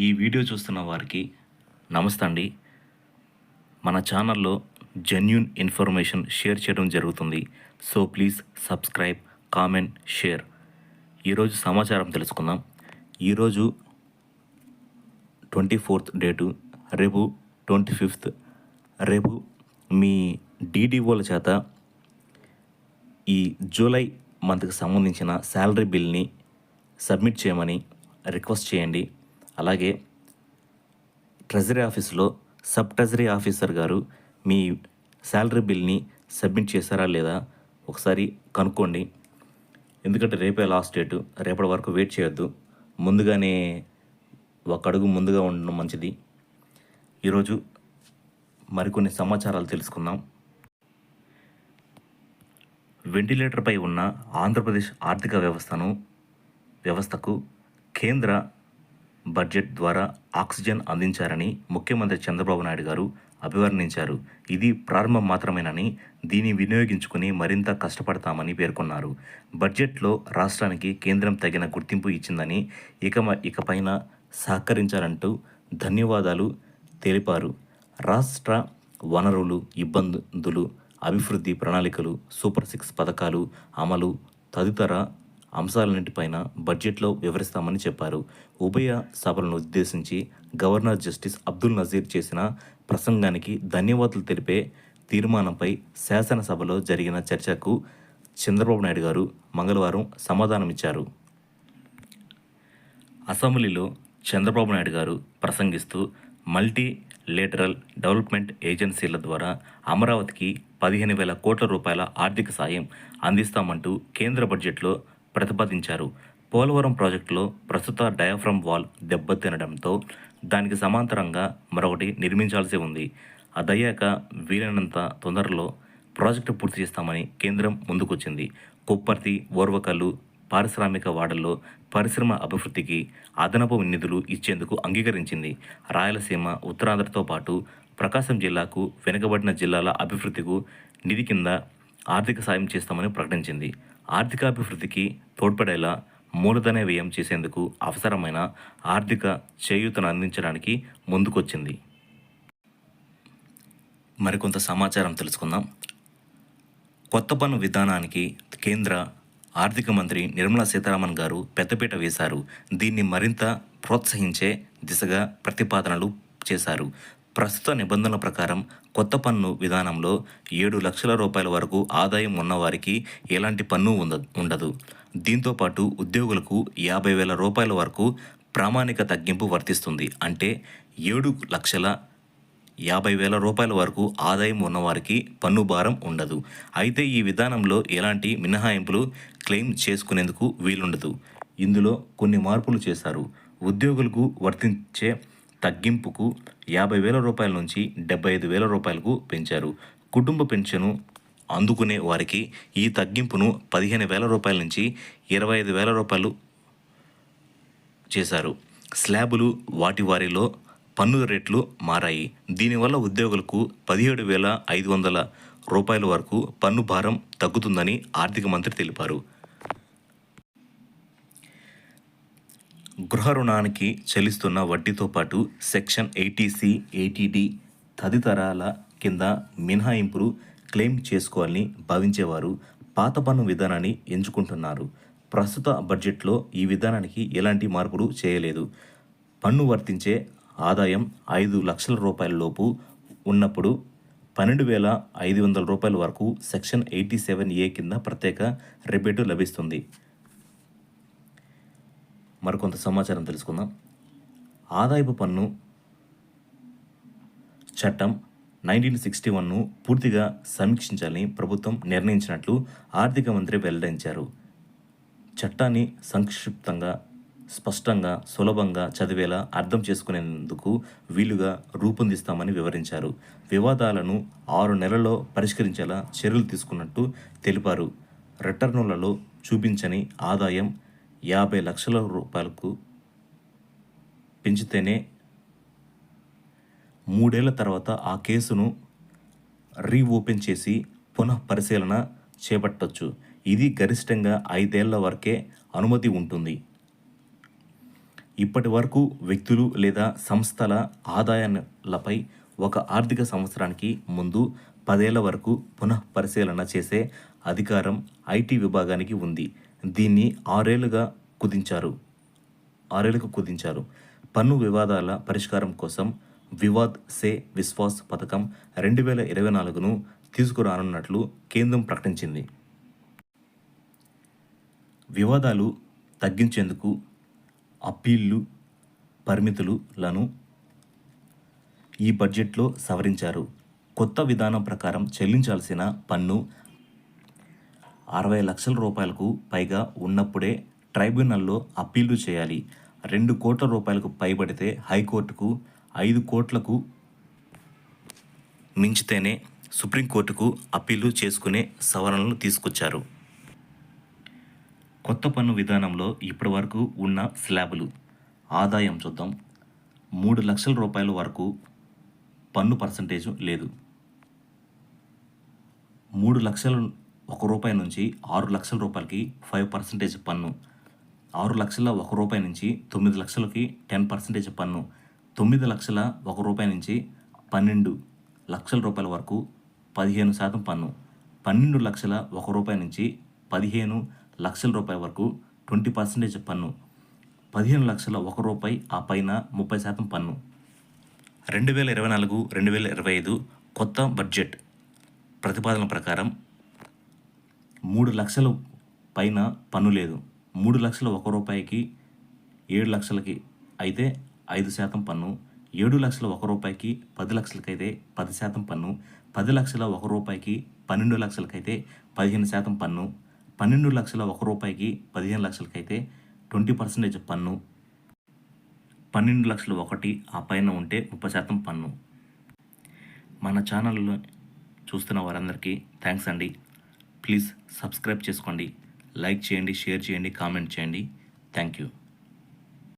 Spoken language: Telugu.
ఈ వీడియో చూస్తున్న వారికి నమస్తే అండి. మన ఛానల్లో జెన్యూన్ ఇన్ఫర్మేషన్ షేర్ చేయడం జరుగుతుంది. So please subscribe, comment, share. ఈరోజు సమాచారం తెలుసుకుందాం. ఈరోజు 24th డేటు, రేపు 25th. రేపు మీ డీడీఓల చేత ఈ జూలై మంత్కి సంబంధించిన శాలరీ బిల్ని సబ్మిట్ చేయమని రిక్వెస్ట్ చేయండి. అలాగే ట్రెజరీ ఆఫీస్లో సబ్ ట్రెజరీ ఆఫీసర్ గారు మీ శాలరీ బిల్ని సబ్మిట్ చేశారా లేదా ఒకసారి కనుక్కోండి. ఎందుకంటే రేపే లాస్ట్ డేటు, రేపటి వరకు వెయిట్ చేయొద్దు. ముందుగానే ఒక అడుగు ముందుగా ఉండడం మంచిది. ఈరోజు మరికొన్ని సమాచారాలు తెలుసుకుందాం. వెంటిలేటర్పై ఉన్న ఆంధ్రప్రదేశ్ ఆర్థిక వ్యవస్థకు కేంద్ర బడ్జెట్ ద్వారా ఆక్సిజన్ అందించారని ముఖ్యమంత్రి చంద్రబాబు నాయుడు గారు అభివర్ణించారు. ఇది ప్రారంభం మాత్రమేనని, దీన్ని వినియోగించుకుని మరింత కష్టపడతామని పేర్కొన్నారు. బడ్జెట్లో రాష్ట్రానికి కేంద్రం తగిన గుర్తింపు ఇచ్చిందని, ఇకపైన సహకరించాలంటూ ధన్యవాదాలు తెలిపారు. రాష్ట్ర వనరులు, ఇబ్బందులు, అభివృద్ధి ప్రణాళికలు, సూపర్ 6 పథకాలు అమలు తదితర అంశాలన్నింటిపైన బడ్జెట్లో వివరిస్తామని చెప్పారు. ఉభయ సభలను ఉద్దేశించి గవర్నర్ జస్టిస్ అబ్దుల్ నజీర్ చేసిన ప్రసంగానికి ధన్యవాదాలు తెలిపే తీర్మానంపై శాసనసభలో జరిగిన చర్చకు చంద్రబాబు నాయుడు గారు మంగళవారం సమాధానమిచ్చారు. అసెంబ్లీలో చంద్రబాబు నాయుడు గారు ప్రసంగిస్తూ మల్టీ లేటరల్ డెవలప్మెంట్ ఏజెన్సీల ద్వారా అమరావతికి 15,000 కోట్ల రూపాయల ఆర్థిక సాయం అందిస్తామంటూ కేంద్ర బడ్జెట్లో ప్రతిపాదించారు. పోలవరం ప్రాజెక్టులో ప్రస్తుత డయాఫ్రమ్ వాల్ దెబ్బతినడంతో దానికి సమాంతరంగా మరొకటి నిర్మించాల్సి ఉంది. అదయ్యాక వీలైనంత తొందరలో ప్రాజెక్టు పూర్తి చేస్తామని కేంద్రం ముందుకొచ్చింది. కొప్పర్తి, ఓర్వకల్లు పారిశ్రామిక వాడల్లో పరిశ్రమ అభివృద్ధికి అదనపు నిధులు ఇచ్చేందుకు అంగీకరించింది. రాయలసీమ, ఉత్తరాంధ్రతో పాటు ప్రకాశం జిల్లాకు, వెనుకబడిన జిల్లాల అభివృద్ధికి నిధి కింద ఆర్థిక సాయం చేస్తామని ప్రకటించింది. ఆర్థికాభివృద్ధికి తోడ్పడేలా మూలధన వ్యయం చేసేందుకు అవసరమైన ఆర్థిక చేయూతను అందించడానికి ముందుకొచ్చింది. మరికొంత సమాచారం తెలుసుకుందాం. కొత్త పన్ను విధానానికి కేంద్ర ఆర్థిక మంత్రి నిర్మలా సీతారామన్ గారు పెద్దపీట వేశారు. దీన్ని మరింత ప్రోత్సహించే దిశగా ప్రతిపాదనలు చేశారు. ప్రస్తుత నిబంధనల ప్రకారం కొత్త పన్ను విధానంలో 7 లక్షల రూపాయల వరకు ఆదాయం ఉన్నవారికి ఎలాంటి పన్ను ఉండదు. దీంతోపాటు ఉద్యోగులకు 50,000 రూపాయల వరకు ప్రామాణిక తగ్గింపు వర్తిస్తుంది. అంటే 7,50,000 రూపాయల వరకు ఆదాయం ఉన్నవారికి పన్ను భారం ఉండదు. అయితే ఈ విధానంలో ఎలాంటి మినహాయింపులు క్లెయిమ్ చేసుకునేందుకు వీలుండదు. ఇందులో కొన్ని మార్పులు చేశారు. ఉద్యోగులకు వర్తించే తగ్గింపుకు 50,000 రూపాయల నుంచి 75,000 రూపాయలకు పెంచారు. కుటుంబ పెన్షను అందుకునే వారికి ఈ తగ్గింపును 15,000 రూపాయల నుంచి 25,000 రూపాయలు చేశారు. స్లాబులు వాటిలో పన్ను రేట్లు మారాయి. దీనివల్ల ఉద్యోగులకు 17,500 రూపాయల వరకు పన్ను భారం తగ్గుతుందని ఆర్థిక మంత్రి తెలిపారు. గృహ రుణానికి చెల్లిస్తున్న వడ్డీతో పాటు సెక్షన్ 80C, 80D తదితరాల కింద మినహాయింపులు క్లెయిమ్ చేసుకోవాలని భావించేవారు పాత పన్ను విధానాన్ని ఎంచుకుంటున్నారు. ప్రస్తుత బడ్జెట్లో ఈ విధానానికి ఎలాంటి మార్పులు చేయలేదు. పన్ను వర్తించే ఆదాయం 5 లక్షల రూపాయల లోపు ఉన్నప్పుడు 12,500 రూపాయల వరకు సెక్షన్ 87A కింద ప్రత్యేక రిబేటు లభిస్తుంది. మరికొంత సమాచారం తెలుసుకుందాం. ఆదాయపు పన్ను చట్టం 1961ను పూర్తిగా సమీక్షించాలని ప్రభుత్వం నిర్ణయించినట్లు ఆర్థిక మంత్రి వెల్లడించారు. చట్టాన్ని సంక్షిప్తంగా, స్పష్టంగా, సులభంగా చదివేలా అర్థం చేసుకునేందుకు వీలుగా రూపొందిస్తామని వివరించారు. వివాదాలను 6 నెలల్లో పరిష్కరించేలా చర్యలు తీసుకున్నట్టు తెలిపారు. రిటర్నులలో చూపించని ఆదాయం 50 లక్షల రూపాయలకు పెంచితేనే 3 ఏళ్ల తర్వాత ఆ కేసును రీఓపెన్ చేసి పునః పరిశీలన చేపట్టొచ్చు. ఇది గరిష్టంగా 5 ఏళ్ల వరకే అనుమతి ఉంటుంది. ఇప్పటి వరకు వ్యక్తులు లేదా సంస్థల ఆదాయాలపై ఒక ఆర్థిక సంవత్సరానికి ముందు 10 ఏళ్ల వరకు పునః పరిశీలన చేసే అధికారం ఐటీ విభాగానికి ఉంది. దీన్ని 6 ఏళ్లకు కుదించారు. పన్ను వివాదాల పరిష్కారం కోసం వివాద్ సే విశ్వాస్ పథకం 2024ను తీసుకురానున్నట్లు కేంద్రం ప్రకటించింది. వివాదాలు తగ్గించేందుకు అప్పీళ్లు పరిమితులను ఈ బడ్జెట్లో సవరించారు. కొత్త విధానం ప్రకారం చెల్లించాల్సిన పన్ను 60 లక్షల రూపాయలకు పైగా ఉన్నప్పుడే ట్రైబ్యునల్లో అప్పీళ్లు చేయాలి. 2 కోట్ల రూపాయలకు పైబడితే హైకోర్టుకు, 5 కోట్లకు మించితేనే సుప్రీంకోర్టుకు అప్పీలు చేసుకునే సవరణలు తీసుకొచ్చారు. కొత్త పన్ను విధానంలో ఇప్పటివరకు ఉన్న స్లాబులు ఆదాయం చూద్దాం. 3 లక్షల రూపాయల వరకు పన్ను పర్సంటేజ్ లేదు. 3 లక్షల రూపాయి నుంచి 6 లక్షల రూపాయలకి 5% పన్ను. 6 లక్షల రూపాయి నుంచి 9 లక్షలకి 10% పన్ను. 9 లక్షల రూపాయి నుంచి 12 లక్షల రూపాయల వరకు 15% పన్ను. 12 లక్షల రూపాయి నుంచి 15 లక్షల రూపాయల వరకు 20% పన్ను. 15 లక్షల రూపాయి ఆ పైన 30% పన్ను. 2024-2025 కొత్త బడ్జెట్ ప్రతిపాదన ప్రకారం 3 లక్షల పైన పన్ను లేదు. 3 లక్షల రూపాయికి 7 లక్షలకి అయితే 5% పన్ను. 7 లక్షల రూపాయికి 10 లక్షలకైతే 10% పన్ను. 10 లక్షల రూపాయికి 12 లక్షలకైతే 15% పన్ను. 12 లక్షల రూపాయికి 15 లక్షలకైతే 20% పన్ను. 12 లక్షల ఆ పైన ఉంటే 30% పన్ను. మన ఛానల్లో చూస్తున్న వారందరికీ థ్యాంక్స్ అండి. ప్లీజ్ సబ్స్క్రైబ్ చేసుకోండి, లైక్ చేయండి, షేర్ చేయండి, కామెంట్ చేయండి. Thank you.